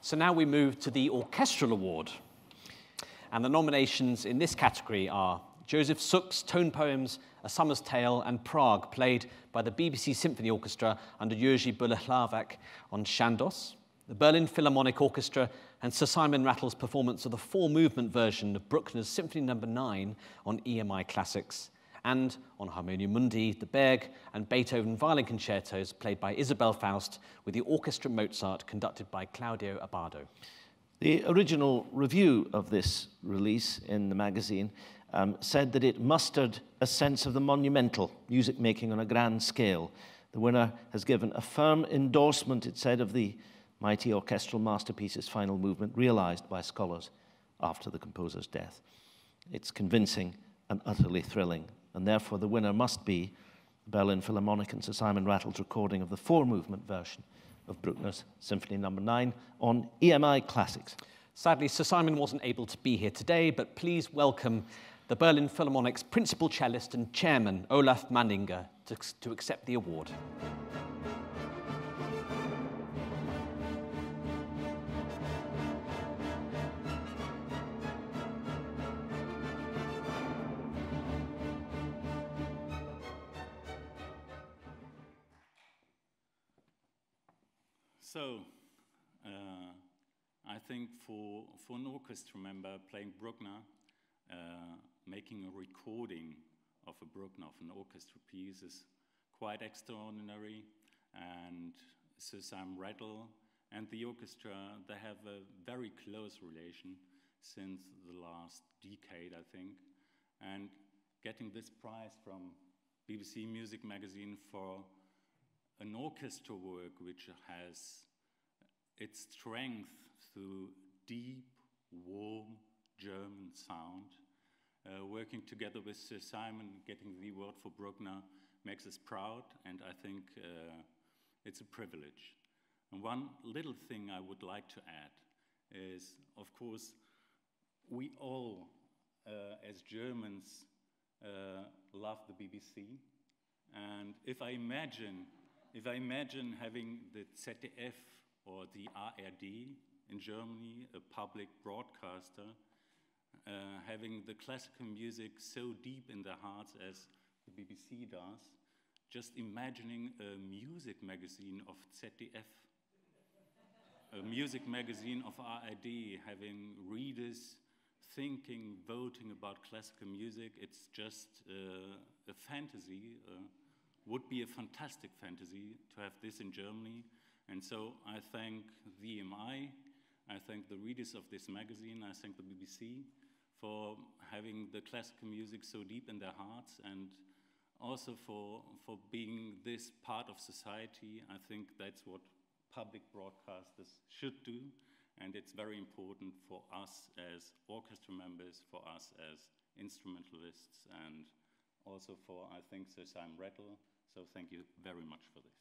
So now we move to the Orchestral Award. And the nominations in this category are Joseph Suk's tone poems A Summer's Tale and Prague, played by the BBC Symphony Orchestra under Jerzy Bülach on Chandos, the Berlin Philharmonic Orchestra and Sir Simon Rattle's performance of the four-movement version of Bruckner's Symphony No. 9 on EMI Classics, and on Harmonia Mundi, the Berg and Beethoven violin concertos played by Isabel Faust with the Orchestra Mozart conducted by Claudio Abbado. The original review of this release in the magazine said that it mustered a sense of the monumental, music making on a grand scale. The winner has given a firm endorsement, it said, of the mighty orchestral masterpiece's final movement realized by scholars after the composer's death. It's convincing and utterly thrilling, and therefore the winner must be Berlin Philharmonic and Sir Simon Rattle's recording of the four-movement version of Bruckner's Symphony No. 9 on EMI Classics. Sadly, Sir Simon wasn't able to be here today, but please welcome the Berlin Philharmonic's principal cellist and chairman, Olaf Manninger, to accept the award. So, I think for an orchestra member playing Bruckner, making a recording of a Bruckner, of an orchestra piece, is quite extraordinary. And Sir Simon Rattle and the orchestra, they have a very close relation since the last decade, I think. And getting this prize from BBC Music Magazine for an orchestra work which has its strength through deep, warm German sound. Working together with Sir Simon, getting the award for Bruckner makes us proud, and I think it's a privilege. And one little thing I would like to add is, of course, we all, as Germans, love the BBC. And if I imagine having the ZDF or the ARD in Germany, a public broadcaster, having the classical music so deep in their hearts as the BBC does, just imagining a music magazine of ZDF, a music magazine of ARD, having readers thinking, voting about classical music, it's just a fantasy. Would be a fantastic fantasy to have this in Germany. And so I thank the EMI, I thank the readers of this magazine, I thank the BBC for having the classical music so deep in their hearts, and also for being this part of society. I think that's what public broadcasters should do, and it's very important for us as orchestra members, for us as instrumentalists, and also for, I think, Sir Simon Rattle. So thank you very much for this.